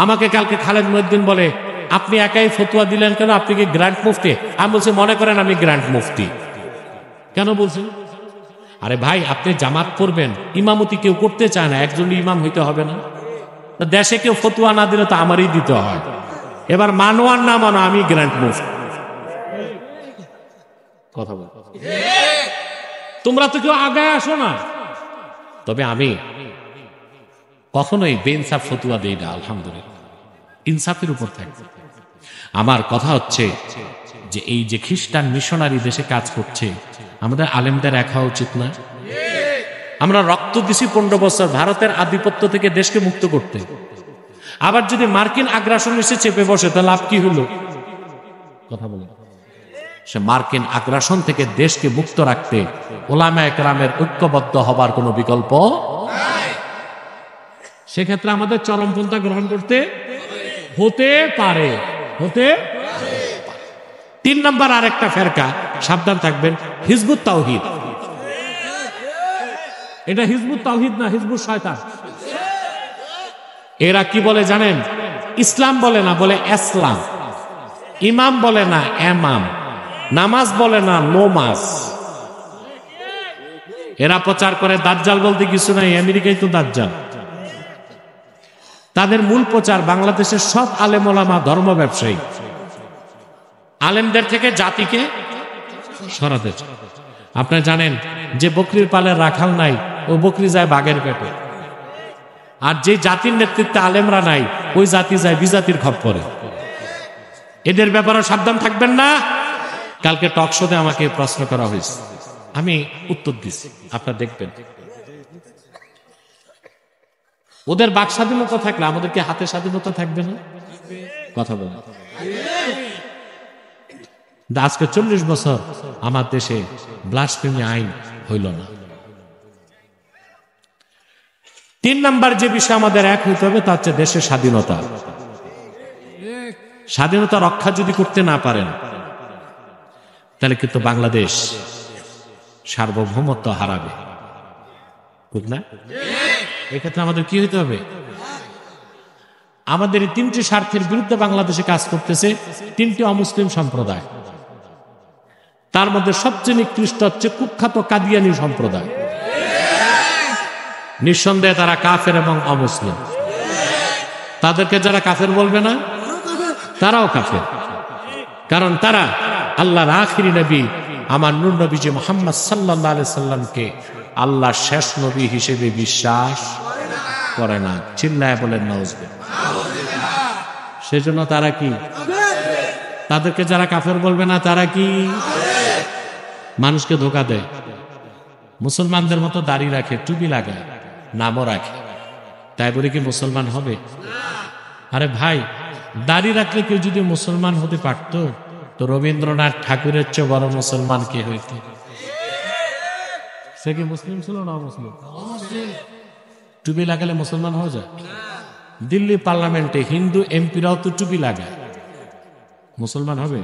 আমাকে কালকে খালেদ মুহিউদ্দিন বলে, আপনি একাই ফতোয়া দিলেন কেন, আপনি কি গ্র্যান্ড মুফতি? আমি বলছি, মনে করেন আমি গ্র্যান্ড মুফতি। কেন বলছেন? আরে ভাই, আপনি জামাত পড়বেন, ইমামতি কেউ করতে চায় না, একজন ইমাম হইতে হবে না? দেশে কেউ ফতোয়া না দিলে তো আমারই দিতে হয়। এবার মানো আর না মানো, আমি গ্র্যান্ড মুফতি। কথা বল, তোমরা তো কেউ আগায় আসো না। তবে আমি কখনোই বেইনসাফ ফতোয়া দেই না, আলহামদুলিল্লাহ, ইনসাফের উপর থাকবে। আমার কথা হচ্ছে যে এই যে খ্রিস্টান মিশনারি দেশে কাজ করছে, আমাদের আলেমদের এক হওয়া উচিত না? আমরা রক্ত দিছি 15 বছর ভারতের আধিপত্য থেকে দেশকে মুক্ত করতে। আবার যদি মার্কিন আগ্রাসন এসে চেপে বসে, তাহলে লাভ কি হলো? কথা বলে, সে মার্কিন আগ্রাসন থেকে দেশকে মুক্ত রাখতে উলামায়ে কেরামের ঐক্যবদ্ধ হবার কোনো বিকল্প নাই। সেক্ষেত্রে আমাদের চরমপন্থা গ্রহণ করতে হতে পারে। 3 নম্বর আরেকটা ফেরকা, সাবধান থাকবেন, হিজবুত তাওহীদ। এটা হিজবুত তাওহীদ না, হিজবুত শয়তান। এরা কি বলে জানেন? ইসলাম বলে না, বলে ইসলাম। ইমাম বলে না, এমাম। নামাজ বলে না, নোমাজ। এরা প্রচার করে দাজ্জাল বলতে কিছু নাই, আমেরিকায় তো দাজ্জাল। তাদের মূল প্রচার বাংলাদেশের সব আলেম ওলামা ধর্ম ব্যবসায়ী, আলেমদের থেকে জাতিকে সরাতে চায়। আপনি জানেন যে বকরির পালের রাখাল নাই, ও বকরি যায় বাঘের পেটে। আর যে জাতির নেতৃত্বে আলেমরা নাই, ওই জাতি যায় বিজাতির খপ্পরে। এদের ব্যাপারে সাবধান থাকবেন না। কালকে টক শোতে আমাকে প্রশ্ন করা হয়েছে, আমি উত্তর দিছি, আপনারা দেখবেন। ওদের বাক স্বাধীনতা থাকলে আমাদেরকে হাতে স্বাধীনতা থাকবে না? কথা বলেন। আজকে 40 বছর আমার দেশে ব্লাসফেমি আইন হইল না। 3 নাম্বার যে বিষয় আমাদের এক হইতে হবে, তা হচ্ছে দেশের স্বাধীনতা। স্বাধীনতা রক্ষা যদি করতে না পারেন, তাহলে কিন্তু বাংলাদেশ সার্বভৌমত্ব হারাবে, ঠিক না? এক্ষেত্রে আমাদের কি হইতে হবে? আমাদের এই 3টি স্বার্থের বিরুদ্ধে বাংলাদেশে কাজ করতেছে 3টি অমুসলিম সম্প্রদায়। তার মধ্যে সবচেয়ে নিকৃষ্ট হচ্ছে কুখ্যাত কাদিয়ানি সম্প্রদায়। নিঃসন্দেহে তারা কাফের এবং অমুসলিম। তাদেরকে যারা কাফের বলবে না, তারাও কাফের। কারণ তারা আল্লাহর আখিরি নবী আমার নূর নবীজি মুহাম্মদ সাল্লাল্লাহু আলাইহি সাল্লামকে আল্লাহর শেষ নবী হিসেবে বিশ্বাস করে না। চিল্লায় বলেন নাউজুবিল্লাহ। সেজন্য তারা কি? তাদেরকে যারা কাফের বলবে না, তারা কি? মানুষকে ধোঁকা দেয়। মুসলমানদের মতো দাড়ি রাখে, টুপি লাগায়, নামও রাখে, তাই বলে কি মুসলমান হবে? আরে ভাই, দাড়ি রাখলে কেউ যদি মুসলমান হতে পারতো, তো রবীন্দ্রনাথ ঠাকুরের চেয়ে বড় মুসলমান কে হইত? সে কি মুসলিম ছিল না মুসলিম? টুপি লাগালে মুসলমান হয়ে যায়? দিল্লি পার্লামেন্টে হিন্দু এমপিরাও তো টুপি লাগায়, মুসলমান হবে?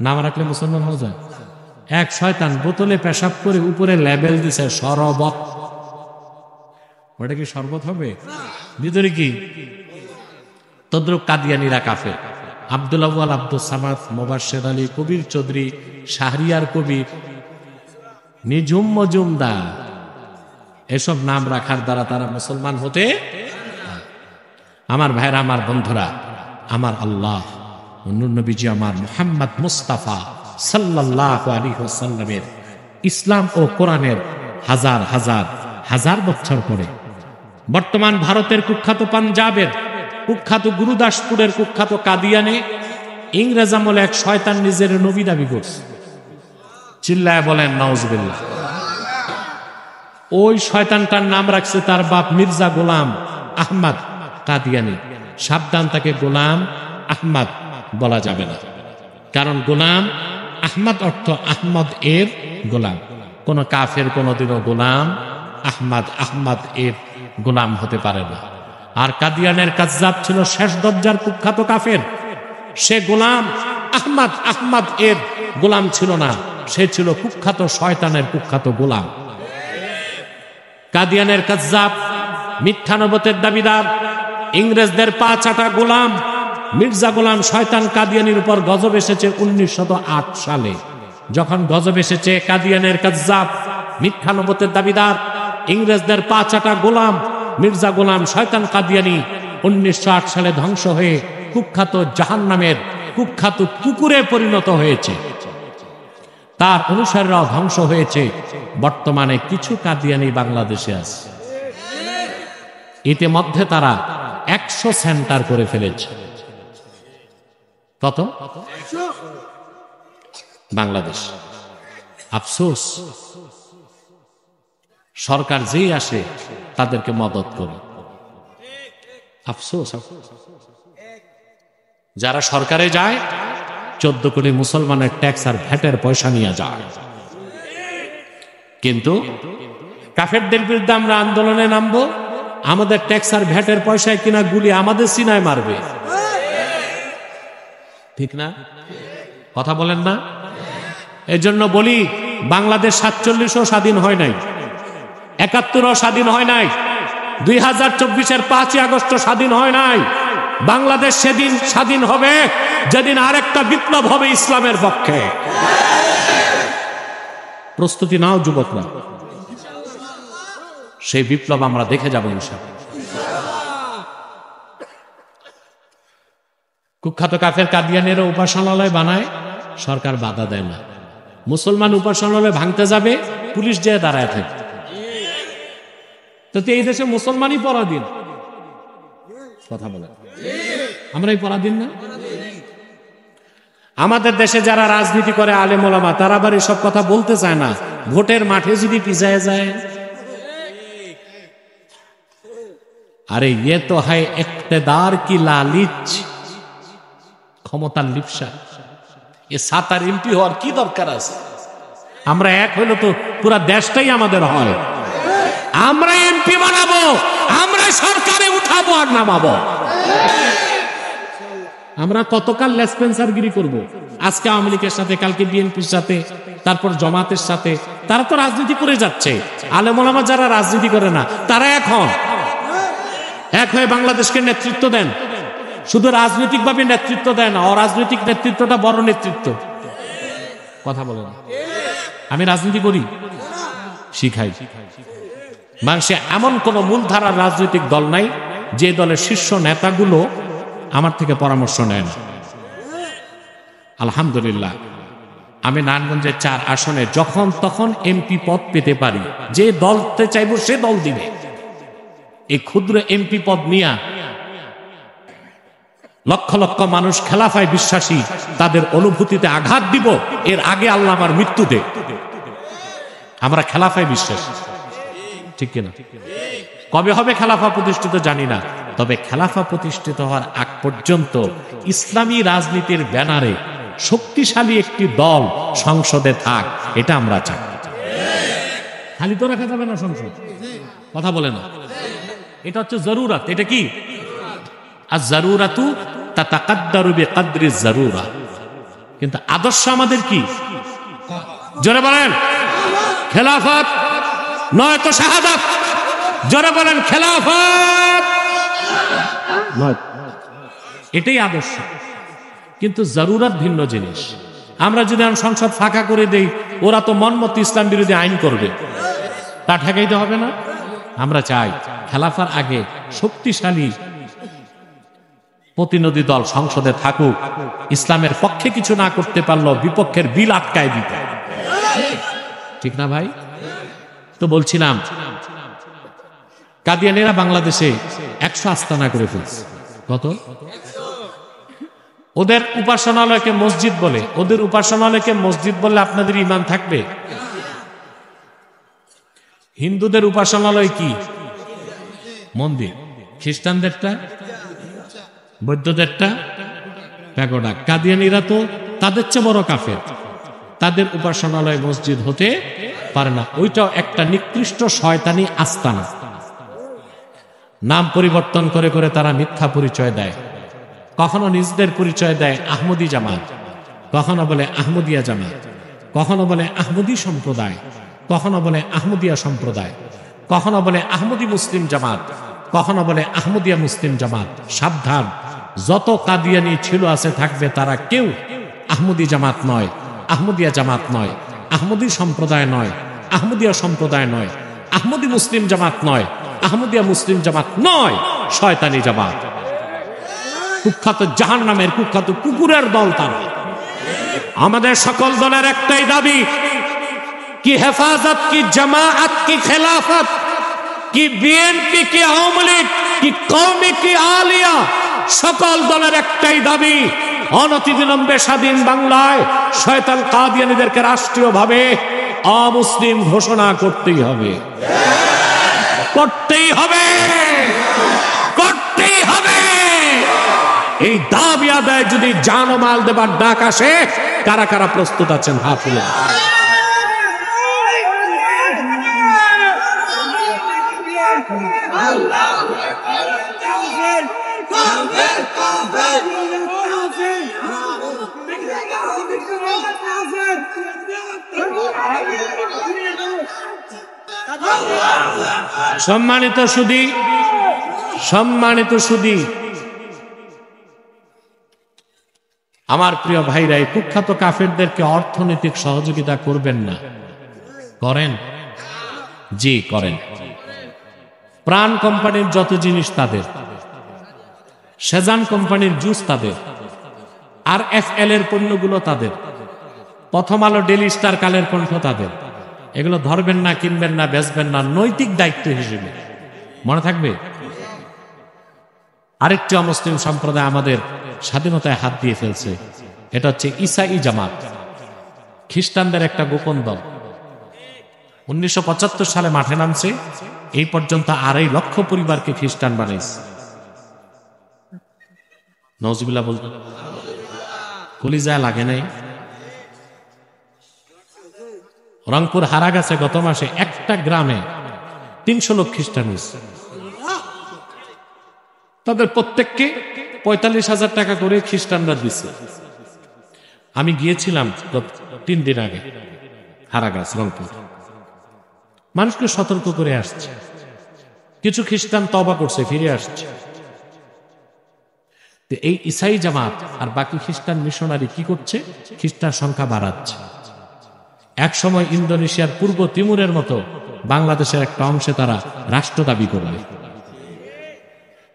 নাম রাখলে মুসলমান হয়ে যায়? এক শয়তান বোতলে পেশাব করে উপরে লেবেল দিছে শরবত। ওটা কি শরবত হবে? ভিতরে কি? তদ্রুপ কাদিয়ানীরা কাফের। আব্দুল আউয়াল, আব্দুল সামাদ, মোবাশ্বের আলী, কবির চৌধুরী, শাহরিয়ার কবির, নিঝুম মজুমদার, এসব নাম রাখার দ্বারা তারা মুসলমান হতে। আমার ভাইরা, আমার বন্ধুরা, আমার আল্লাহ নূর নবীজি আমার মুহাম্মদ মুস্তাফা সাল্লাল্লাহু আলাইহি ওয়াসাল্লামের ইসলাম ও কোরআনের হাজার হাজার হাজার বছর পরে বর্তমান ভারতের কুখ্যাত পাঞ্জাবের কুখ্যাত গুরুদাসপুরের কুখ্যাত কাদিয়ানে ইংরেজ আমলে এক শয়তান নিজের নবী দাবি করছে। চিল্লায় বলেন নাউজুবিল্লাহ। ওই শয়তানটার নাম রাখছে তার বাপ মির্জা গোলাম আহমদ কাদিয়ানী। সাবধান, তাকে গোলাম আহমদ বলা যাবে না, কারণ গোলাম আহমদ অর্থ আহমদ এর গোলাম। কোন কাফের কোনদিনও গোলাম আহমদ এর গোলাম হতে পারে না। আর কাদিয়ানের কাজ্জাব ছিল শেষ দরজার কুখ্যাত কাফের। সে গোলাম আহমদ এর গোলাম ছিল না, সে ছিল কুখ্যাত শয়তানের কুখ্যাত গোলাম। কাদিয়ানের কাজ্জাব, মিথ্যা নবুয়তের দাবিদার, ইংরেজদের পা চাটা গোলাম মির্জা গোলাম শয়তান কাদিয়ানির উপর গজব এসেছে 1908 সালে। যখন গজব এসেছে, কাদিয়ানের কাজ্জাব, মিথ্যা নবুয়তের দাবিদার, ইংরেজদের পা চাটা গোলাম মির্জা গোলাম শয়তান কাদিয়ানি 1908 সালে ধ্বংস হয়ে কুখ্যাত জাহান্নামের কুখ্যাত কুকুরে পরিণত হয়েছে। তার অনুসারীরাও ধ্বংস হয়েছে। বর্তমানে কিছু কাদিয়ানি বাংলাদেশে আছে। ইতিমধ্যে তারা 100 সেন্টার করে ফেলেছে। কত? বাংলাদেশ। আফসোস, সরকার যেই আসে তাদেরকে মদত করে। আফসোস, যারা সরকারে যায় 14 কোটি মুসলমানের ট্যাক্স আর ভ্যাটের পয়সা নিয়ে যায়। কিন্তু কাফেরদের বিরুদ্ধে আমরা আন্দোলনে নামবো, আমাদের ট্যাক্স আর ভ্যাটের পয়সায় কিনা গুলি আমাদের সিনায় মারবে। ঠিক না? কথা বলেন না? এর জন্য বলি, বাংলাদেশ 47ও স্বাধীন হয় নাই, 71ও স্বাধীন হয় নাই, 2024-এর 5ই আগস্ট স্বাধীন হয় নাই। বাংলাদেশ সেদিন স্বাধীন হবে যেদিন আরেকটা বিপ্লব হবে ইসলামের পক্ষে। প্রস্তুতি নাও যুবকরা, সেই বিপ্লব আমরা দেখে যাব ইনশাআল্লাহ। কুখ্যাত কাফের কাদিয়ানেরা উপাসনালয় বানায়, সরকার বাধা দেয় না। মুসলমান উপাসনালয় ভাঙতে যাবে, পুলিশ যেয়ে দাঁড়ায় থাকে। তো এই দেশে মুসলমানই পরাধীন। কথা বলে, আমরাই পরাধীন না? আমাদের দেশে যারা রাজনীতি করে আলেম ওলামা, তারা আবার এসব কথা বলতে চায় না। ভোটের মাঠে যদি পিছায় যায়, আরে ইয়ে তো হয় ইক্তেদার কি লালিচ, ক্ষমতার লিপ্সা। এ 7 আর এমপি হওয়ার কি দরকার আছে? আমরা এক হইলে তো পুরা দেশটাই আমাদের হয়। আমরা এমপি বানাবো, আমরা সরকারে উঠাবো আর নামাবো। আমরা কতকাল লেসপেন্সারগিরি করব? আজকে আওয়ামী লীগের সাথে, কালকে বিএনপির সাথে, তারপর জামাতের সাথে। তারা তো রাজনীতি করে যাচ্ছে। আলেম ওলামা যারা রাজনীতি করে না, তারা এখন এক হয়ে বাংলাদেশকে নেতৃত্ব দেন। শুধু রাজনৈতিকভাবে নেতৃত্ব দেয় না, অরাজনৈতিক নেতৃত্বটা বড় নেতৃত্ব। কথা বলেন, আমি রাজনীতি করি, শিখাই। মানুষে এমন কোন মূলধারার রাজনৈতিক দল নাই যে দলের শীর্ষ নেতাগুলো আমার থেকে পরামর্শ নেয় না। আলহামদুলিল্লাহ, আমি নারায়ণগঞ্জের 4 আসনে যখন তখন এমপি পদ পেতে পারি। যে দলতে চাইবো সে দল দিবে। এই ক্ষুদ্র এমপি পদ নিয়ে লক্ষ লক্ষ মানুষ খেলাফায় বিশ্বাসী, তাদের অনুভূতিতে আঘাত দিব। এর আগে আল্লাহ আমার মৃত্যু দে। আমরা খেলাফায় বিশ্বাসী, ঠিক কিনা? কবে হবে খেলাফা প্রতিষ্ঠিত জানি না, তবে খেলাফা প্রতিষ্ঠিত হওয়ার আগ পর্যন্ত ইসলামী রাজনীতির ব্যানারে শক্তিশালী একটি দল সংসদে থাক, এটা আমরা চাই। খালি তো রাখা যাবে না সংসদ। কথা বলে না, এটা হচ্ছে জরুরত। এটা কি? আর জরুরাতু তাতাকাদ্দারু বিকদরি জরুরা। কিন্তু আদর্শ আমাদের কি? জোরে বলেন খেলাফত, নয় তো শাহাদাত। জোরে বলেন খেলাফত, এটাই আদর্শ। কিন্তু জরুরত ভিন্ন জিনিস। আমরা যদি সংসদ ফাঁকা করে দেই, ওরা তো মনমত ইসলাম বিরোধী আইন করবে, তা ঠেকাইতে হবে না। আমরা চাই খেলাফার আগে শক্তিশালী প্রতিনিধি দল সংসদে থাকুক। ইসলামের পক্ষে কিছু না করতে পারলেও বিপক্ষের বিল আটকায় দিতে, ঠিক না ভাই? তো বলছিলাম, কাদিয়ানীরা বাংলাদেশে 100 আস্তানা করে ফেলছে। কত? ওদের উপাসনালয়কে মসজিদ বলে। ওদের উপাসনালয়কে মসজিদ বললে আপনাদের ঈমান থাকবে? হিন্দুদের উপাসনালয় কি? মন্দির। খ্রিস্টানদেরটা, বৌদ্ধদেরটা প্যাগোডা। কাদিয়ানীরা তো তাদের চেয়ে বড় কাফের। তাদের উপাসনালয় মসজিদ হতে পারে না। ওইটাও একটা নিকৃষ্ট শয়তানি আস্তানা। নাম পরিবর্তন করে করে তারা মিথ্যা পরিচয় দেয়। কখনো নিজেদের পরিচয় দেয় আহমদী জামাত, কখনো বলে আহমদিয়া জামাত, কখনো বলে আহমদী সম্প্রদায়, কখনো বলে আহমদিয়া সম্প্রদায়, কখনো বলে আহমদী মুসলিম জামাত, কখনো বলে আহমদিয়া মুসলিম জামাত। সাবধান, যত কাদিয়ানি ছিল আছে থাকবে, তারা কেউ আহমদি জামাত নয়, আহমদিয়া জামাত নয়, আহমদি সম্প্রদায় নয়, আহমদিয়া সম্প্রদায় নয়, আহমদি মুসলিম জামাত নয়, আহমদিয়া মুসলিম জামাত নয়, শয়তানি জামাত, কুখ্যাত জাহান্নামের কুখ্যাত কুকুরের দল তারা। আমাদের সকল দলের একটাই দাবি, কি হেফাজত, কি জামাত, কি খেলাফত, কি বিএনপি, কি আওয়ামী লীগ, কি কওমি, কি আলিয়া, সকল দলের একটাই দাবি, অনতিবিলম্বে স্বাধীন বাংলায় শয়তান কাদিয়ানীদেরকে রাষ্ট্রীয়ভাবে অমুসলিম ঘোষণা করতেই হবে, করতেই হবে, করতেই হবে। এই দাবি আদায় যদি জানমাল দেবার ডাক আসে, কারা কারা প্রস্তুত আছেন? হাত তুলে। সম্মানিত সুধী, সম্মানিত সুধী, আমার প্রিয় ভাইরা, এই কুখ্যাত কাফেরদেরকে অর্থনৈতিক সহযোগিতা করবেন না। করেন? জি করেন। প্রাণ কোম্পানির যত জিনিস তাদের, সেজান কোম্পানির জুস তাদের, আর এফএল এর পণ্যগুলো তাদের, প্রথম আলো, ডেলি স্টার, কালের কণ্ঠ তাদের। এগুলো ধরবেন না, কিনবেন না, বেচবেন না, নৈতিক দায়িত্ব হিসেবে মনে থাকবে। আরেকটি অমুসলিম সম্প্রদায় আমাদের স্বাধীনতায় হাত দিয়ে ফেলছে, এটা হচ্ছে ঈসাই জামাত, খ্রিস্টানদের একটা গোপন দল। 1975 সালে মাঠে নামছে, এই পর্যন্ত 2.5 লক্ষ পরিবারকে খ্রিস্টান বানাইছে। নওজুবিল্লাহ বলতে কলিজায় লাগে নাই? রংপুর হারাগাছে গত মাসে একটা গ্রামে 300 লোক খ্রিস্টান হয়েছে। তাদের প্রত্যেককে 45,000 টাকা করে খ্রিস্টানরা দিচ্ছে। আমি গিয়েছিলাম 3 দিন আগে হারাগাছ, রংপুর। মানুষকে সতর্ক করে আসছে, কিছু খ্রিস্টান তওবা করছে, ফিরে আসছে। এই ঈসাই জামাত আর বাকি খ্রিস্টান মিশনারি কি করছে? খ্রিস্টান সংখ্যা বাড়াচ্ছে। এক সময় ইন্দোনেশিয়ার পূর্ব তিমুরের মতো বাংলাদেশের একটা অংশে তারা রাষ্ট্র দাবি করবে।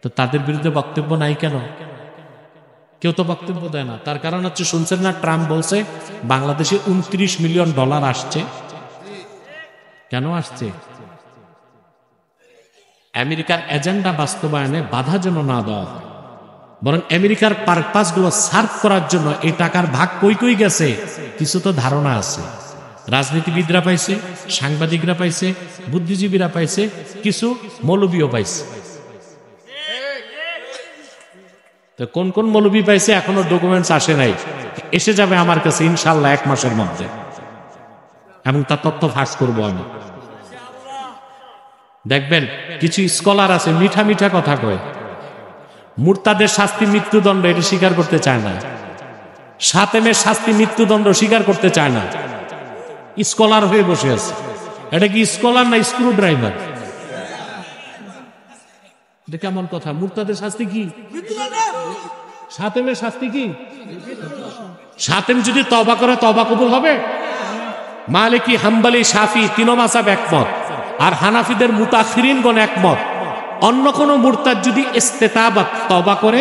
তো তাদের বিরুদ্ধে বক্তব্য নাই কেন? কেউ তো বক্তব্য দেয় না। তার কারণ হচ্ছে, শুনছেন না, ট্রাম্প বলছে বাংলাদেশে $29 মিলিয়ন আসছে। কেন আসছে? আমেরিকার এজেন্ডা বাস্তবায়নে বাধা যেন না দেওয়া হয়, বরং আমেরিকার পারপাস গুলো সার্ভ করার জন্য এই টাকার ভাগ কই কই গেছে কিছু তো ধারণা আছে। রাজনীতিবিদরা পাইছে, সাংবাদিকরা পাইছে, বুদ্ধিজীবীরা পাইছে, কিছু মৌলবীও পাইছে। তো কোন কোন মৌলবী পাইছে এখনো ডকুমেন্টস আসে নাই, এসে যাবে আমার কাছে ইনশাআল্লাহ 1 মাসের মধ্যে, এবং তার তথ্য ফাঁস করবো আমি। দেখবেন কিছু স্কলার আছে মিঠা মিঠা কথা কয়, মুরতাদের শাস্তি মৃত্যুদণ্ড এটা স্বীকার করতে চায় না, সাতেমের শাস্তি মৃত্যুদণ্ড স্বীকার করতে চায় না, স্কলার হয়ে বসে আছে। এটা কি স্কলার না স্ক্রু ড্রাইভার? এটা কেমন কথা? মুরতাদের শাস্তি কি? সাতেমের শাস্তি কি? সাতেম যদি তওবা করে তওবা কবুল হবে? মালিকি, হাম্বলি, শাফি 3 মাযহাব একমত, আর হানাফিদের মুতাখিরিনগণ একমত। অন্য কোন মুরতাদ যদি ইস্তেতাবাত তওবা করে,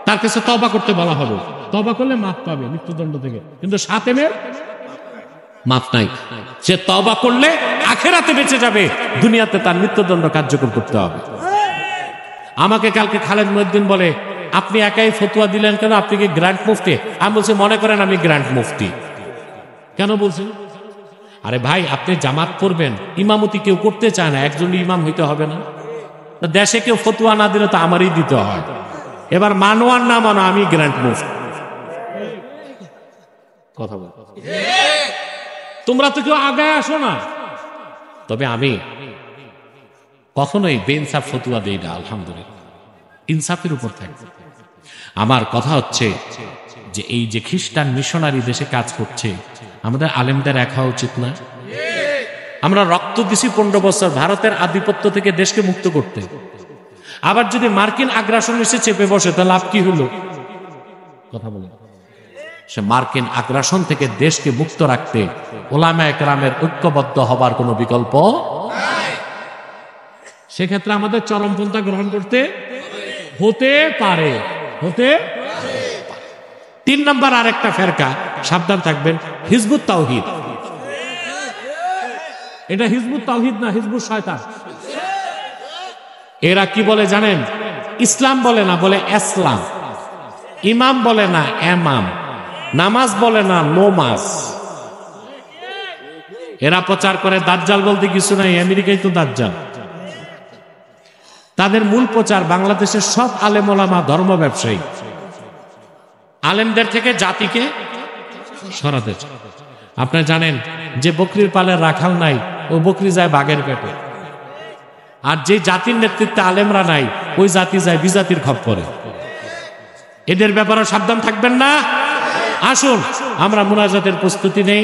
তার কাছে তওবা করতে বলা হবে, তওবা করলে মাফ পাবে মৃত্যুদণ্ড থেকে। কিন্তু সাতেমের মাফ নাই। সে তওবা করলে আখিরাতে বেঁচে যাবে, দুনিয়াতে তার মৃত্যুদণ্ড কার্যকর করতে হবে। আমাকে কালকে খালেদ মুহিউদ্দিন বলে, আপনি একাই ফতোয়া দিলেন কেন? আপনি কি গ্র্যান্ড মুফতি? আমি বলছি, মনে করেন আমি গ্র্যান্ড মুফতি। কেন বলছেন? আরে ভাই, আপনি জামাত করবেন, ইমামতি কেউ করতে চায় না, একজন ইমাম হইতে হবে না? দেশে কেউ ফতোয়া না দিলে তো আমারই দিতে হয়। এবার মানো আর না মানো, আমি গ্র্যান্ড মুফতি। কথা বল, তোমরা তো কেউ আগায় আসো না। তবে আমি কখনোই বেইনসাফ ফতোয়া দেই না, আলহামদুলিল্লাহ, ইনসাফের উপর থাকবে। আমার কথা হচ্ছে যে এই যে খ্রিস্টান মিশনারি দেশে কাজ করছে, আমাদের আলেমদের এক হওয়া উচিত না? আমরা রক্ত দিছি 15 বছর ভারতের আধিপত্য থেকে দেশকে মুক্ত করতে, আবার যদি মার্কিন আগ্রাসন এসে চেপে বসে তাহলে লাভ কি হলো? কথা বলে সে মার্কিন আগ্রাসন থেকে দেশকে মুক্ত রাখতে উলামায়ে কেরামের ঐক্যবদ্ধ হবার কোনো বিকল্প নাই। সেক্ষেত্রে আমাদের চরমপন্থা গ্রহণ করতে হতে পারে। 3 নম্বর আরেকটা ফেরকা, সাবধান থাকবেন, হিজবুত তাওহীদ। এটা হিজবুত তাওহীদ না, হিজবুত শয়তান। এরা কি বলে জানেন? ইসলাম বলে না, বলে ইসলাম। ইমাম বলে না, এমাম। নামাজ বলে না, নোমাজ। এরা প্রচার করে দাজ্জাল বলতে কিছু নাই, আমেরিকায় তো দাজ্জাল। তাদের মূল প্রচার বাংলাদেশের সব আলেম ওলামা ধর্ম ব্যবসায়ী, আলেমদের থেকে জাতিকে সরাতে। আপনি জানেন যে বকরির পালের রাখাল নাই, ও বকরি যায় বাঘের পেটে। আর যে জাতির নেতৃত্বে আলেমরা নাই, ওই জাতি যায় বিজাতির খপ্পরে। এদের ব্যাপারে সাবধান থাকবেন না। আসুন আমরা মুনাজাতের প্রস্তুতি নেই।